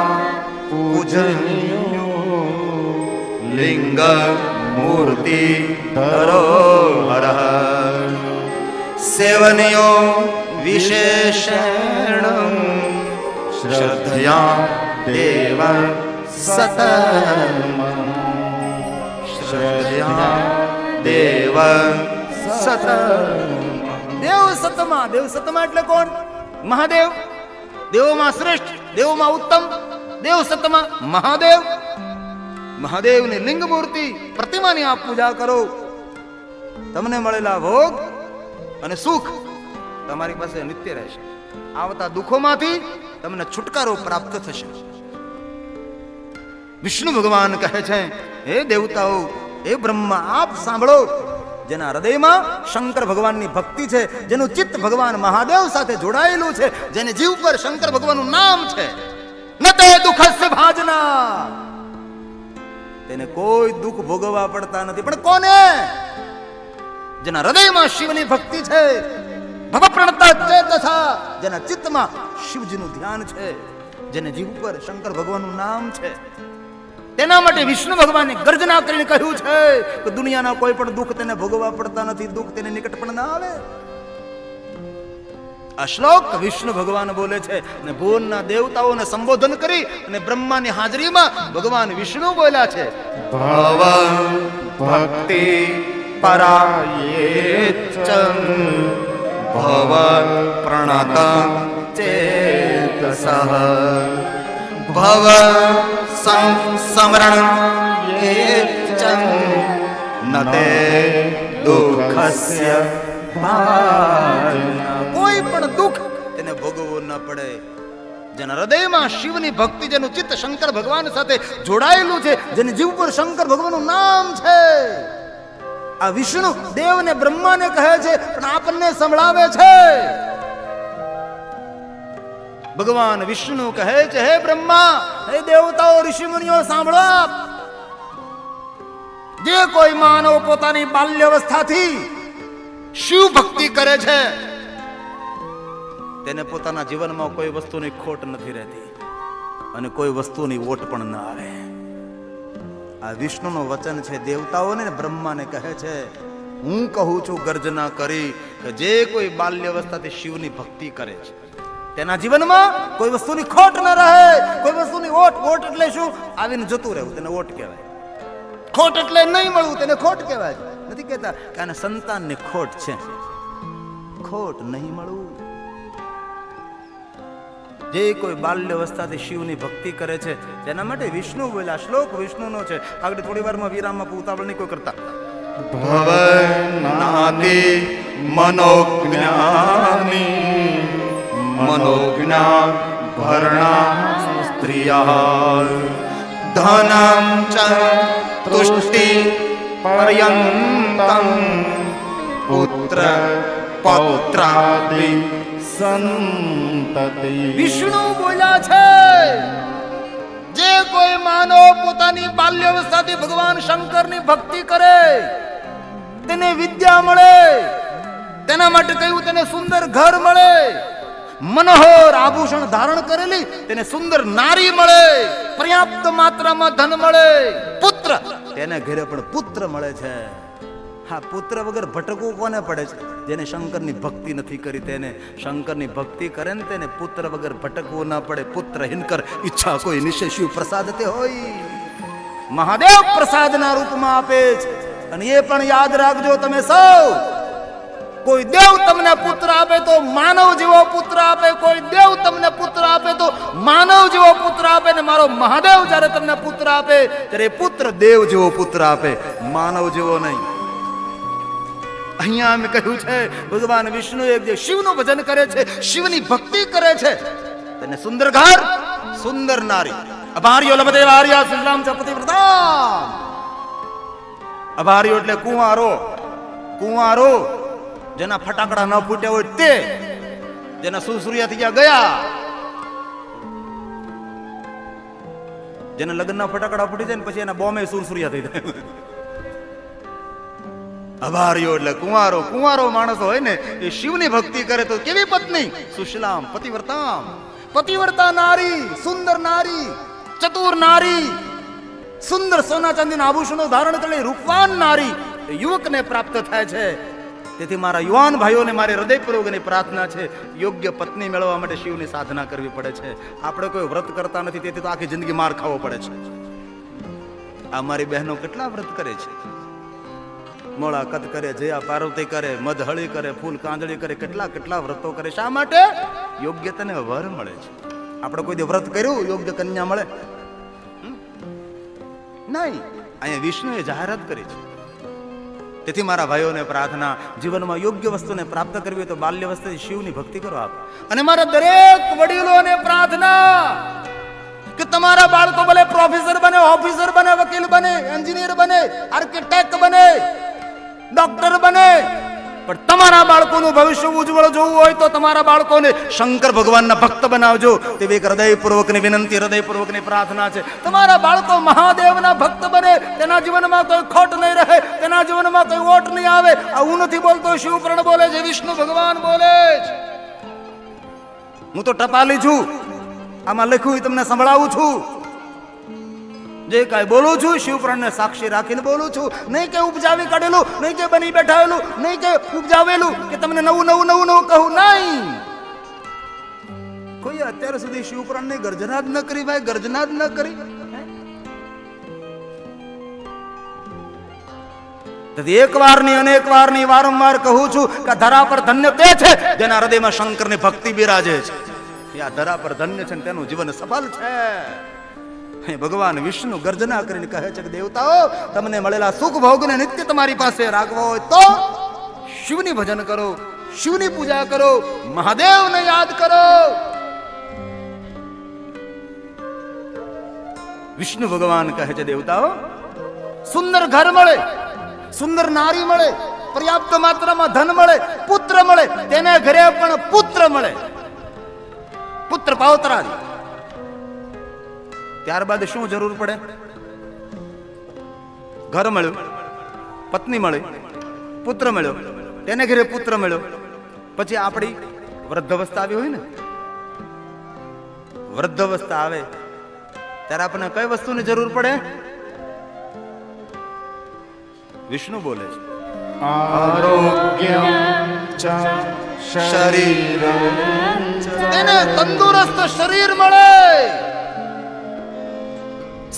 પૂજનીયો લિંગ મૂર્તિ ધરોહર સેવનીયો વિશેષણ શ્રદ્ધયા દેવ સત શ્રદ્ધયા દેવ સત. દેવ સતમાં, દેવ સતમાં એટલે કોણ? મહાદેવ. દેવોમાં શ્રેષ્ઠ, દેવોમાં ઉત્તમ, દેવ સતમાં મહાદેવ. મહાદેવની લિંગ મૂર્તિ પ્રતિમાની આપ પૂજા કરો, તમને મળેલા ભોગ અને સુખ તમારી પાસે નિત્ય રહેશે. આવતા દુઃખોમાંથી તમને છુટકારો પ્રાપ્ત થશે. વિષ્ણુ ભગવાન કહે છે, હે દેવતાઓ, હે બ્રહ્મા, આપ સાંભળો. જેના હૃદયમાં શંકર ભગવાનની ભક્તિ છે, જેનું ચિત્ત ભગવાન મહાદેવ સાથે જોડાયેલું છે, જેને જીવ પર શંકર ભગવાનનું નામ છે, ન તે દુઃખસ્ય ભાજના, તેને કોઈ દુઃખ ભોગવવા પડતા નથી. પણ કોને? જેના હૃદયમાં શિવની ભક્તિ છે, ભવપ્રણતા ચેતસા, જેના ચિત્તમાં શિવજીનું ધ્યાન છે, જેને જીવ પર શંકર ભગવાનનું નામ છે, તેના માટે વિષ્ણુ ભગવાને ગર્જના કરીને કહ્યું છે કે દુનિયાના કોઈ પણ દુઃખ તેને ભોગવવા પડતા નથી, દુઃખ તેને નિકટ પણ ના આવે. આ શ્લોક વિષ્ણુ ભગવાન બોલે છે અને ભુવનના દેવતાઓને સંબોધન કરી અને બ્રહ્માની હાજરીમાં ભગવાન વિષ્ણુ બોલ્યા છે. ભવ ભક્તિ પરાયેચ ભવ પ્રણત ચેતસઃ ભવ સંસ્મરણ યેચ નતે દુઃખસ્ય ભાજના. કોઈ પણ દુઃખ તેને ભોગવવું ન પડે. જેના હૃદયમાં શિવની ભક્તિ, જેનું ચિત્ત શંકર ભગવાન સાથે જોડાયેલું છે, જેની જીવ પર શંકર ભગવાનનું નામ છે, આ વિષ્ણુ દેવને બ્રહ્માને કહે છે પણ આપણને સંભળાવે છે. ભગવાન વિષ્ણુ કહે છે, હે બ્રહ્મા, હે દેવતાઓ, ઋષિ મુનિઓ, સાંભળો. જે કોઈ માનવ પોતાની બાલ્યાવસ્થાથી શિવ ભક્તિ કરે છે તેને પોતાના જીવનમાં કોઈ વસ્તુની ખોટ નથી રહેતી અને કોઈ વસ્તુની ઓટ પણ ન આવે. આ વિષ્ણુનું વચન છે. દેવતાઓને બ્રહ્માને કહે છે, હું કહું છું ગર્જના કરી કે જે કોઈ બાલ્યાવસ્થાથી શિવની ભક્તિ કરે છે તેના જીવનમાં કોઈ વસ્તુની ખોટ ન રહે, કોઈ વસ્તુની ઓટ. ઓટ એટલે શું? આવીને જતું રહેવું, તેને ઓટ કહેવાય. ખોટ એટલે નહીં મળવું, તેને ખોટ કહેવાય. નથી કહેતા કે આને સંતાનની ખોટ છે, ખોટ નહીં મળવું. જે કોઈ બાલ્યાવસ્થાથી શિવની ભક્તિ કરે છે તેના માટે વિષ્ણુ બોલ્યા. શ્લોક વિષ્ણુનો છે. આગળ થોડી વારમાં વિરામમાં ઉતાવળ નહીં કોઈ કરતા. ભવનાદિ મનોજ્ઞાની મનોજ્ઞાન ભરણા સ્ત્રિયા ધનમ ચ તુષ્ટિ પર્યંતમ પુત્ર પૌત્રાદિ સંતતિ. વિષ્ણુ બોલ્યા છે, જે કોઈ માનવ પોતાની બાલ્યાવસ્થાથી ભગવાન શંકરની ભક્તિ કરે તેને વિદ્યા મળે, તેના માટે કહ્યું તેને સુંદર ઘર મળે, મનોહર આભૂષણ ધારણ કરેલી તેને સુંદર નારી મળે, પર્યાપ્ત માત્રામાં ધન મળે, પુત્ર તેને ઘરે પણ પુત્ર મળે છે. હા, પુત્ર વગર ભટકવું કોને પડે છે? જેને શંકરની ભક્તિ નથી કરી તેને. શંકરની ભક્તિ કરે ને તેને પુત્ર વગર ભટકવું ના પડે. પુત્ર હિનકર ઈચ્છા કોઈ નિશ્ચય શિવ પ્રસાદ તે હોય, મહાદેવ પ્રસાદના રૂપમાં આપે છે. અને એ પણ યાદ રાખજો તમે સૌ, કોઈ દેવ તમને પુત્ર આપે તો માનવ જેવો પુત્ર આપે, કોઈ દેવ તમને પુત્ર આપે તો માનવ જેવો પુત્ર આપે. ને મારો મહાદેવ જ્યારે તમને પુત્ર આપે ત્યારે પુત્ર દેવ જેવો પુત્ર આપે, માનવ જેવો નહીં. અહીંયા અમે કહ્યું છે ભગવાન વિષ્ણુ એક જે શિવનું ભજન કરે છે, શિવની ભક્તિ કરે છે, તેને સુંદર ઘર, સુંદર નારી. અભાર્યો લભતે વાર્યા શ્રીરામ ચ પતિવ્રતા. અભાર્યો એટલે કુંવારો. કુંવારો જેના ફટાકડા ન ફૂટ્યા હોય તે, જેના સુસુરિયા થઈ ગયા, જેના લગ્નના ફટાકડા ફૂટી જાય ને પછી એના બોમ્બે સુરસુરિયા થઈ જાય. અભાર્યો એટલે કુંવારો. કુંવારો માણસો હોય ને એ શિવની ભક્તિ કરે તો કેવી પત્ની? સુશલામ પતિવ્રતા. પતિવ્રતા નારી, સુંદર નારી, ચતુર નારી, સુંદર સોના ચાંદીના આભૂષણો ધારણ કરેલી રૂપવાન નારી યુવકને પ્રાપ્ત થાય છે. તેથી મારા યુવાન ભાઈઓને મારી હૃદયપૂર્વકની પ્રાર્થના છે, યોગ્ય પત્ની મેળવવા માટે શિવની સાધના કરવી પડે છે. આપણે કોઈ વ્રત કરતા નથી, તેથી તો આખી જિંદગી માર ખાવો પડે છે. આ મારી બહેનો કેટલા વ્રત કરે છે, મોળા કદ કરે, જયા પાર્વતી કરે, મધ હળી કરે, ફૂલ કાંદળી કરે, કેટલા કેટલા વ્રતો કરે. શા માટે? યોગ્ય તને વર મળે છે. આપણે કોઈ દે વ્રત કર્યું યોગ્ય કન્યા મળે નહીં. અહીંયા વિષ્ણુએ જાહેરાત કરી છે. તેથી મારા ભાઈઓને પ્રાર્થના, જીવનમાં યોગ્ય વસ્તુને પ્રાપ્ત કરવી તો બાલ્યાવસ્થાથી શિવની ભક્તિ કરો આપ. અને મારા દરેક વડીલોને પ્રાર્થના કે તમારા બાળકો ભલે પ્રોફેસર બને, ઓફિસર બને, વકીલ બને, એન્જિનિયર બને, આર્કિટેક્ટ બને, ડોક્ટર બને, પણ તમારા બાળકોનું ભવિષ્ય ઉજ્જવળ જોવું હોય તો તમારા બાળકોને શંકર ભગવાનના ભક્ત બનાવજો. તેવી એક હૃદયપૂર્વકની વિનંતી, હૃદયપૂર્વકની પ્રાર્થના છે. તમારા બાળકો મહાદેવના ભક્ત બને, તેના જીવનમાં કોઈ ખોટ નહીં રહે, તેના જીવનમાં કોઈ ઓટ નહીં આવે. આ હું નથી બોલતો, શિવપુરાણ બોલે છે, વિષ્ણુ ભગવાન બોલે છે. હું તો ટપાલી છું, આમાં લખ્યું તમને સંભળાવું છું. જે કાંઈ બોલું છું શિવપુરાણને સાક્ષી રાખીને બોલું છું. નહીં કે ઉપજાવી કાઢેલું, નહીં કે બની બેઠાવેલું, નહીં કે ઉપજાવેલું કે તમને નવું નવું નવું નવું કહું, નહીં. કોઈ અત્યાર સુધી શિવપુરાણની ગર્જના જ ન કરી ભાઈ, ગર્જના જ ન કરી. એક વાર ની અનેક વાર ની વારંવાર કહું છું કે ધરા પર ધન્ય તે છે જેના હૃદયમાં શંકરની ભક્તિ બિરાજે છે. આ ધરા પર ધન્ય છે, તેનું જીવન સફળ છે. ભગવાન વિષ્ણુ ગર્જના કરીને કહે છે કે દેવતાઓ, તમને મળેલા સુખ ભોગને નિત્ય તમારી પાસે રાખવો હોય તો શિવની ભજન કરો, શિવની પૂજા કરો, મહાદેવને યાદ કરો. વિષ્ણુ ભગવાન કહે છે દેવતાઓ, સુંદર ઘર મળે, સુંદર નારી મળે, પર્યાપ્ત માત્રામાં ધન મળે, પુત્ર મળે, તેને ઘરે પણ પુત્ર મળે, પુત્ર પાવતરાદી. ત્યારબાદ શું જરૂર પડે? ઘર મળ્યું, પત્ની મળી, પુત્ર મળ્યો, તેને ઘરે પુત્ર મળ્યો, પછી આપણી વૃદ્ધાવસ્થા આવી હોય ને, વૃદ્ધાવસ્થા આવે ત્યારે આપણને કઈ વસ્તુની જરૂર પડે? વિષ્ણુ બોલે છે આરોગ્ય શરીર, તેને તંદુરસ્ત શરીર મળે,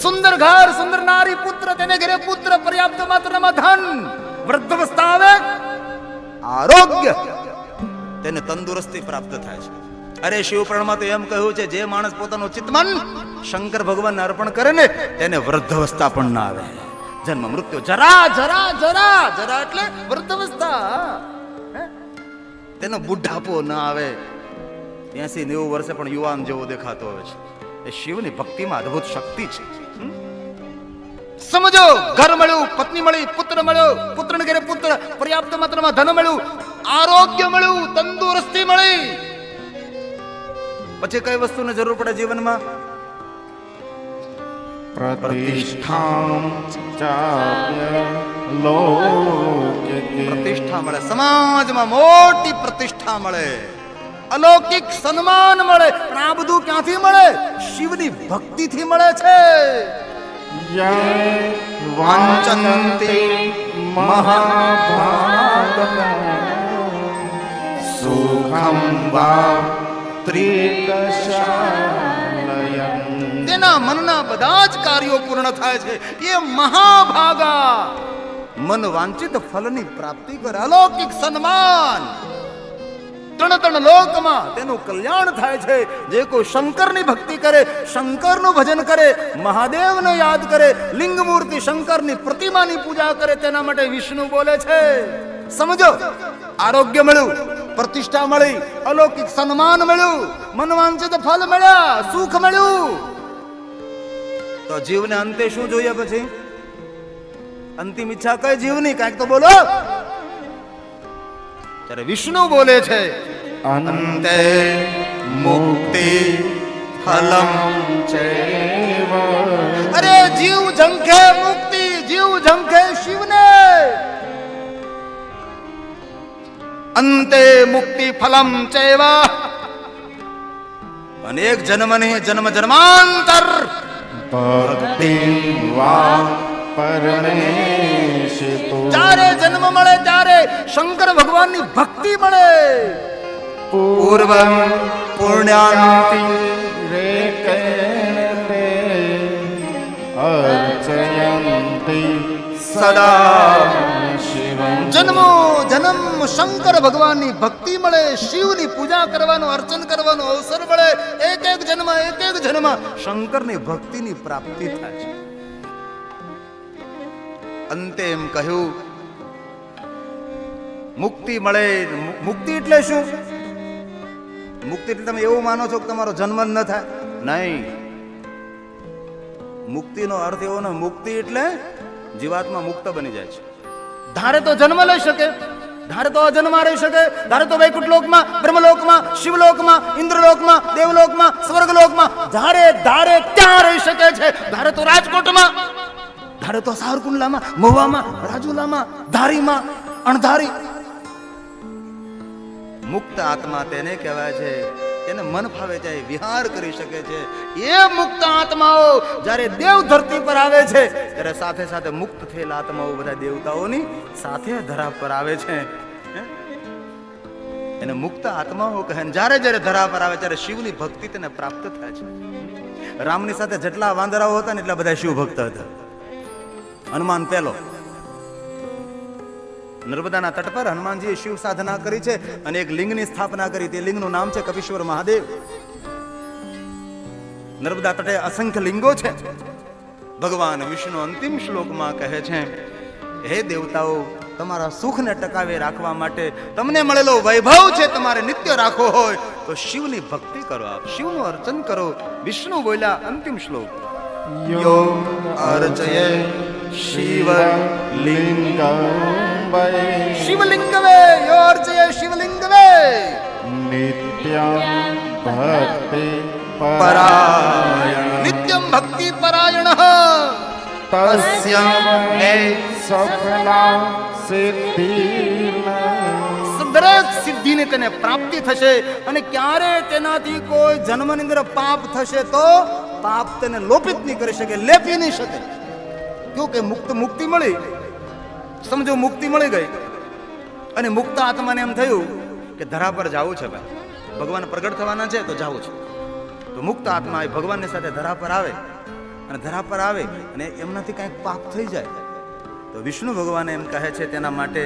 સુંદર ઘર, સુંદર નારી, પુત્ર, તેને ઘરે પુત્ર, પર્યાપ્ત માત્રામાં ધન. વૃદ્ધાવસ્થા આવે, આરોગ્ય, તેને તંદુરસ્તી પ્રાપ્ત થાય છે. અરે શિવપુરાણમાં તો એમ કહ્યું છે, જે માણસ પોતાનું ચિત્તમન શંકર ભગવાનને અર્પણ કરે ને તેને વૃદ્ધાવસ્થા પણ ના આવે. જન્મ મૃત્યુ જરા જરા જરા જરા એટલે વૃદ્ધાવસ્થા, તેનો બુઢાપો ના આવે. 80-90 વર્ષે પણ યુવાન જેવો દેખાતો હોય છે. એ શિવની ભક્તિમાં અદ્ભુત શક્તિ છે. સમજો, ઘર મળ્યું, પત્ની મળી, પુત્ર મળ્યો, પુત્રને ઘરે પુત્ર, પર્યાપ્ત માત્રામાં ધન મળ્યું, આરોગ્ય મળ્યું, તંદુરસ્તી મળી. પછી કઈ વસ્તુની જરૂર પડે જીવનમાં? પ્રતિષ્ઠા મળે, સમાજમાં મોટી પ્રતિષ્ઠા મળે, અલૌકિક સન્માન મળે. પણ આ બધું ક્યાંથી મળે? શિવની ભક્તિથી મળે છે. વાંચન્તિ મહાભાગા સુખમ વા ત્રિદશાલયં, તેના મનના બધા જ કાર્યો પૂર્ણ થાય છે. એ મહાભાગા મન વાંચિત ફલની પ્રાપ્તિ કરે, અલૌકિક સન્માન. 3 લોકમાં તેનું કલ્યાણ થાય છે. જે કોઈ શંકરની ભક્તિ કરે, શંકરનું ભજન કરે, મહાદેવને યાદ કરે, લિંગ મૂર્તિ શંકરની પ્રતિમાની પૂજા કરે, તેના માટે વિષ્ણુ બોલે છે. સમજો, આરોગ્ય મળ્યું, પ્રતિષ્ઠા મળી, અલૌકિક સન્માન મળ્યું, મનવાંછિત ફલ મળ્યા, સુખ મળ્યું, તો જીવને અંતે શું જોઈએ? પછી અંતિમ ઈચ્છા કઈ જીવની? કાંઈક તો બોલો. ત્યારે વિષ્ણુ બોલે છે અંતે મુક્તિ ફલમ ચૈવ. અરે જીવ ઝંખે મુક્તિ, જીવ ઝંખે શિવને. અંતે મુક્તિ ફલમ ચૈવ, અનેક જન્મ નહીં, જન્મ જન્માંતર ભક્તિ વા પરમેશિતો. ચારે જન્મ મળે ત્યારે શંકર ભગવાનની ભક્તિ મળે. પૂર્વ પુણ્યાંતિ રેકેતે અર્ચયંતિ સદા શિવં. જન્મો જન્મ શંકર ભગવાનની ભક્તિ મળે, શિવની પૂજા કરવાનો, અર્ચન કરવાનો અવસર મળે. એક એક જન્મ શંકરની ભક્તિની પ્રાપ્તિ થાય છે. અંતે એમ કહ્યું મુક્તિ મળે. મુક્તિ એટલે શું? મુક્તિ એટલે તમે એવું માનો છો કે તમારો જન્મ ન થાય? નહીં. મુક્તિનો અર્થ એવો ન, મુક્તિ એટલે જીવાત્મા મુક્ત બની જાય છે. ધારે તો જન્મ લઈ શકે, ધારે તો અજન્મા રહી શકે, ધારે તો વૈકુંઠ લોકમાં, બ્રહ્મલોકમાં, શિવલોકમાં, ઇન્દ્રલોકમાં, દેવલોકમાં, સ્વર્ગલોકમાં, ધારે ધારે ત્યાં રહી શકે છે. ધારે તો રાજકોટમાં, ધારે તો સાવરકુંડલામાં, મહુવામાં, રાજુલામાં, ધારીમાં, અણધારી. મુક્ત આત્મા તેને કહેવાય છે એને મન ફાવે જાય વિહાર કરી શકે છે. એ મુક્ત આત્માઓ જ્યારે દેવ ધરતી પર આવે છે ત્યારે સાથે સાથે મુક્ત થયેલા આત્માઓ બધા દેવતાઓની સાથે ધરા પર આવે છે. એને મુક્ત આત્માઓ કહે. જ્યારે જ્યારે ધરા પર આવે ત્યારે શિવની ભક્તિ તેને પ્રાપ્ત થાય છે. રામની સાથે જેટલા વાંદરાઓ હતા ને એટલા બધા શિવ ભક્ત હતા. હનુમાન પહેલો, નર્મદાના તટ પર હનુમાનજીએ શિવ સાધના કરી છે અને એક લિંગની સ્થાપના કરી. તે લિંગનું નામ છે કપીશ્વર મહાદેવ. નર્મદા તટે અસંખ્ય લિંગો છે. ભગવાન વિષ્ણુ અંતિમ શ્લોકમાં કહે છે, હે દેવતાઓ, તમારા સુખને ટકાવી રાખવા માટે તમને મળેલો વૈભવ છે તમારે નિત્ય રાખવો હોય તો શિવની ભક્તિ કરો, આપ શિવનું અર્ચન કરો. વિષ્ણુ બોલ્યા અંતિમ શ્લોક, યો અર્ચયે શિવલિંગમ શિવલિંગમે યો અર્ચયે શિવલિંગમે નિત્યમ ભક્તિ પરાયણ નિત્યમ ભક્તિ પરાયણ તસ્યં મે સફલા સિદ્ધિ દરેક સિદ્ધિની તેને પ્રાપ્તિ થશે. અને ક્યારે તેનાથી કોઈ જન્મની અંદર પાપ થશે તો પાપ તેને લોપિત નહીં કરી શકે, લેપી નહીં શકે. ક્યું કે મુક્તિ મળી, સમજો મુક્તિ મળી ગઈ અને મુક્ત આત્માને એમ થયું કે ધરા પર જવું છે, ભાઈ ભગવાન પ્રગટ થવાના છે તો જવું છે. તો મુક્ત આત્મા એ ભગવાનની સાથે ધરા પર આવે અને ધરા પર આવે અને એમનાથી કંઈક પાપ થઈ જાય તો વિષ્ણુ ભગવાન એમ કહે છે તેના માટે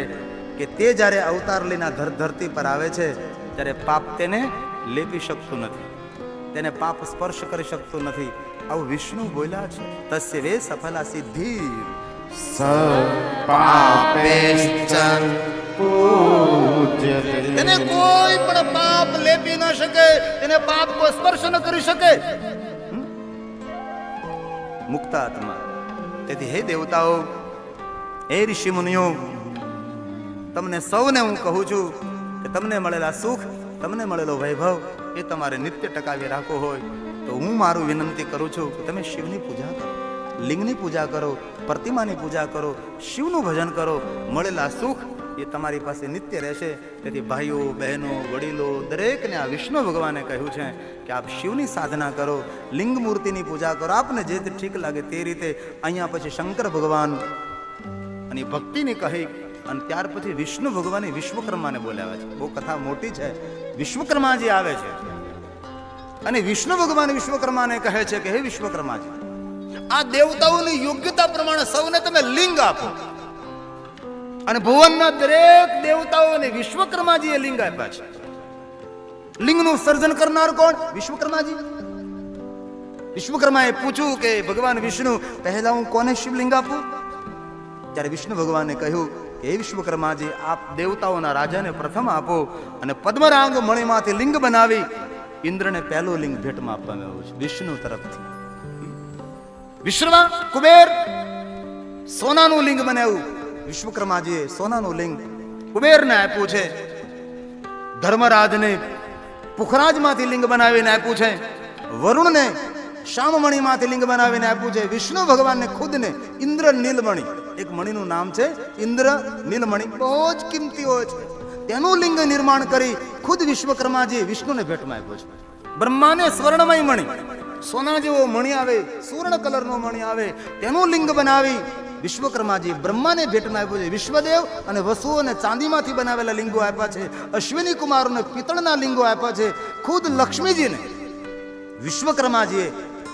કે તે જ્યારે અવતાર લઈને ધરતી પર આવે છે ત્યારે પાપ તેને લેપી શકતું નથી, તેને પાપ સ્પર્શ કરી શકતું નથી. આવું વિષ્ણુ બોલ્યા છે. તસ્ય વે સફલા સિદ્ધિ પાપેશ્ચન પૂજ્યતે. તેને કોઈ પણ પાપ લેપી ન શકે, તેને પાપ કોઈ સ્પર્શ ન કરી શકે. મુક્ત આત્મા. તેથી હે દેવતાઓ, હે ઋષિ મુનિઓ, તમને સૌને હું કહું છું કે તમને મળેલા સુખ, તમને મળેલો વૈભવ એ તમારે નિત્ય ટકાવી રાખવો હોય તો હું મારું વિનંતી કરું છું કે તમે શિવની પૂજા કરો, લિંગની પૂજા કરો, પ્રતિમાની પૂજા કરો, શિવનું ભજન કરો. મળેલા સુખ એ તમારી પાસે નિત્ય રહેશે. તેથી ભાઈઓ, બહેનો, વડીલો દરેકને આ વિષ્ણુ ભગવાને કહ્યું છે કે આપ શિવની સાધના કરો, લિંગ મૂર્તિની પૂજા કરો, આપને જે ઠીક લાગે તે રીતે. અહીંયા પછી શંકર ભગવાન અને ભક્તિની કહી અને ત્યાર પછી વિષ્ણુ ભગવાને વિશ્વકર્માને બોલાવે છે. બહુ કથા મોટી છે. વિશ્વકર્માજી આવે છે અને વિષ્ણુ ભગવાન વિશ્વકર્માને કહે છે કે હે વિશ્વકર્માજી, આ દેવતાઓની યોગ્યતા પ્રમાણે સૌને તમે લિંગ આપો. અને ભુવનના દરેક દેવતાઓને વિશ્વકર્માજીએ લિંગ આપ્યા છે. લિંગનું સર્જન કરનાર કોણ? વિશ્વકર્માજી. વિશ્વકર્માએ પૂછ્યું કે ભગવાન વિષ્ણુ, પહેલા હું કોને શિવલિંગ આપું? ત્યારે વિષ્ણુ ભગવાને કહ્યું કે હે વિશ્વકર્માજી, આપ દેવતાઓના રાજાને પ્રથમ આપો. અને પદ્મરાંગ મણીમાંથી લિંગ બનાવી ઇન્દ્રને પહેલો લિંગ ભેટમાં આપવામાં આવ્યો છે વિષ્ણુ તરફથી. વિશ્વમાં કુબેર સોનાનું લિંગ બનાવ્યું. વિશ્વકર્માજીએ સોનાનું લિંગ કુબેરને આપ્યું છે. ધર્મરાજને પુખરાજમાંથી લિંગ બનાવીને આપ્યું છે. વરુણને શામમણીમાંથી લિંગ બનાવીને આપ્યું છે. વિષ્ણુ ભગવાનને ખુદને ઇન્દ્ર નીલમણી, એક મણીનું નામ છે ઇન્દ્ર નીલમણી, બહુ જ કિંમતી હોય છે, તેનું લિંગ નિર્માણ કરી ખુદ વિશ્વકર્માજી વિષ્ણુને ભેટમાં આપ્યો છે. બ્રહ્માને સ્વર્ણમય મણી, સોના જેવો મણી આવે, સુવર્ણ કલરનો મણી આવે, તેનું લિંગ બનાવી વિશ્વકર્માજી બ્રહ્માને ભેટમાં આપ્યું છે. વિશ્વદેવ અને વસુઓને ચાંદીમાંથી બનાવેલા લિંગો આપ્યા છે. અશ્વિની કુમારોને પિત્તળના લિંગો આપ્યા છે. ખુદ લક્ષ્મીજીને વિશ્વકર્માજીએ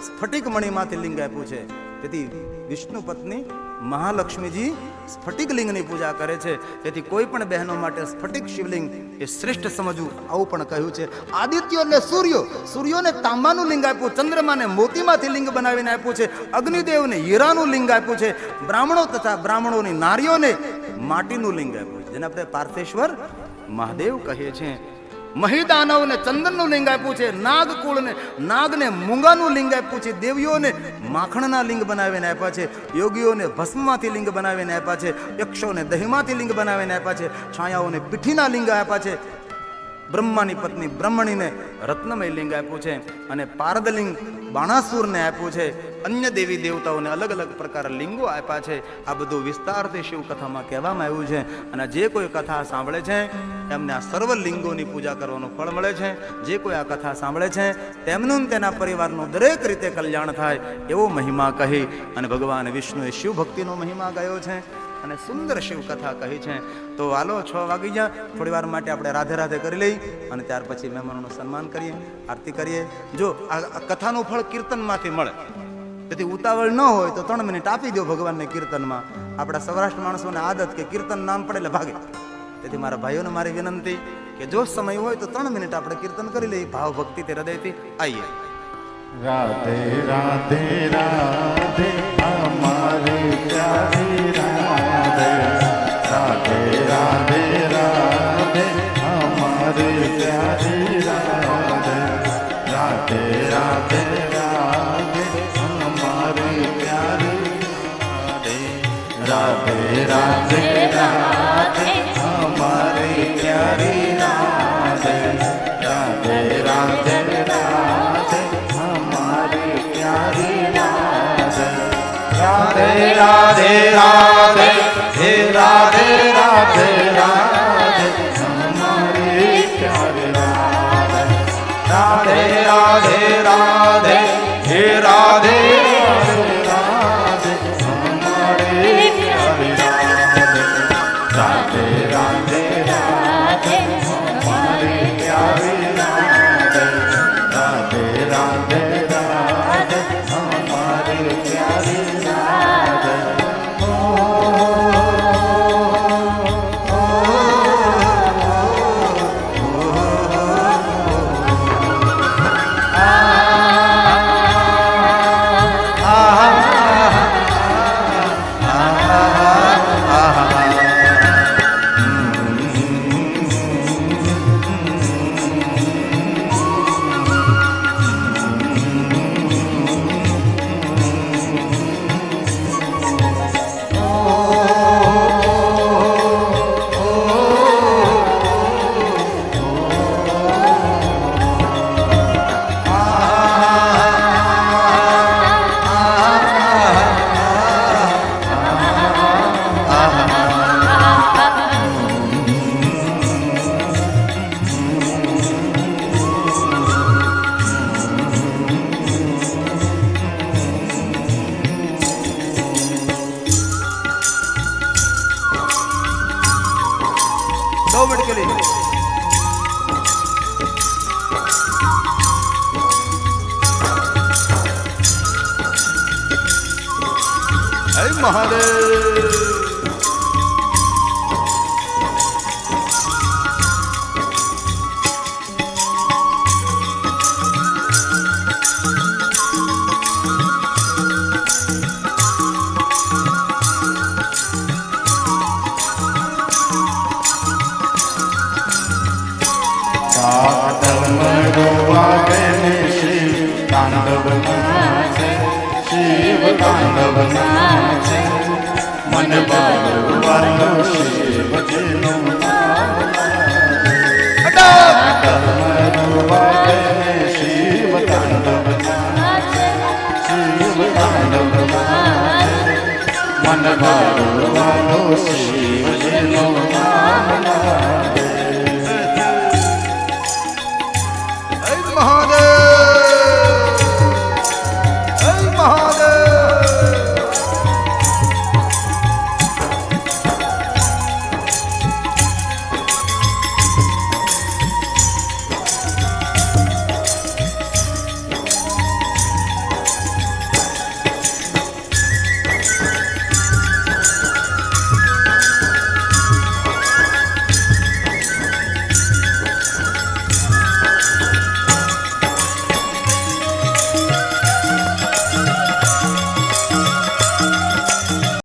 સ્ફટિક મણીમાંથી લિંગ આપ્યું છે. તેથી વિષ્ણુ પત્ની મહાલક્ષ્મીજી સ્ફટિક લિંગની પૂજા કરે છે. તેથી કોઈ પણ બહેનો માટે સ્ફટિક શિવલિંગ એ શ્રેષ્ઠ સમજવું, આવું પણ કહ્યું છે. આદિત્યો એટલે સૂર્યોને તાંબાનું લિંગ આપ્યું, ચંદ્રમાને મોતીમાંથી લિંગ બનાવીને આપ્યું છે, અગ્નિદેવને હીરાનું લિંગ આપ્યું છે, બ્રાહ્મણો તથા બ્રાહ્મણોની નારીઓને માટીનું લિંગ આપ્યું છે, જેને આપણે પાર્થેશ્વર મહાદેવ કહીએ છીએ. મહિદાનવને ચંદનનું લિંગ આપ્યું છે, નાગકુળને નાગને મૂંગાનું લિંગ આપ્યું છે, દેવીઓને માખણના લિંગ બનાવીને આપ્યા છે, યોગીઓને ભસ્મમાંથી લિંગ બનાવીને આપ્યા છે, યક્ષોને દહીંમાંથી લિંગ બનાવીને આપ્યા છે, છાયાઓને પીઠીના લિંગ આપ્યા છે. બ્રહ્માની પત્ની બ્રહ્મણીને રત્નમય લિંગ આપ્યું છે અને પારદલિંગ બાણાસુરને આપ્યું છે. અન્ય દેવી દેવતાઓને અલગ અલગ પ્રકાર લિંગો આપ્યા છે. આ બધું વિસ્તારથી શિવ કથામાં કહેવામાં આવ્યું છે. અને જે કોઈ કથા સાંભળે છે એમને આ સર્વ લિંગોની પૂજા કરવાનું ફળ મળે છે. જે કોઈ આ કથા સાંભળે છે તેમનું ને તેના પરિવારનું દરેક રીતે કલ્યાણ થાય એવો મહિમા કહી અને ભગવાન વિષ્ણુએ શિવ ભક્તિનો મહિમા ગાયો છે અને સુંદર શિવ કથા કહી છે. તો હાલો 6 વાગી ગયા, થોડી વાર માટે આપણે રાધે રાધે કરી લઈ અને ત્યાર પછી મહેમાનોનું સન્માન કરીએ, આરતી કરીએ. જો આ કથાનું ફળ કીર્તનમાંથી મળે, તેથી ઉતાવળ ન હોય તો 3 મિનિટ આપી દો ભગવાનને કીર્તનમાં. આપણા સૌરાષ્ટ્ર માણસોને આદત કે કીર્તન નામ પડે એટલે ભાગે. તેથી મારા ભાઈઓને મારી વિનંતી કે જો સમય હોય તો 3 મિનિટ આપણે કીર્તન કરી લઈએ ભાવ ભક્તિથી હૃદયથી. આઈએ. રાધે રાધે રાધે હમારે પ્યારી રાધે, રાધે રાધે રાધે હમારે પ્યારી રાધે, રાધે રાધે રાધે હમારે પ્યારી રાધે, રાધે રાધે હમારે પ્યારી રાધે, રાધે રાધે રાધે હમારે પ્યારી રાધે, રાધે રાધે રાધે હે રાધે રાધે રાધે હમારે પ્યારી રાધે, રાધે રાધે રાધે હે રાધે રાધે હમારે પ્યારી રાધે, રાધે રાધે રાધે હમારે પ્યારી રાધે, રાધે રાધે રાધે હમારે પ્યારી રાધે. હે મહાદેવ. તાંડવ નાચે શિવ તાંડવ નાચે, મન બાળવાનો શિવજીનું નામ વાગે, શિવ તાંડવ નાચે શિવ તાંડવ નાચે, મન બાળવાનો શિવ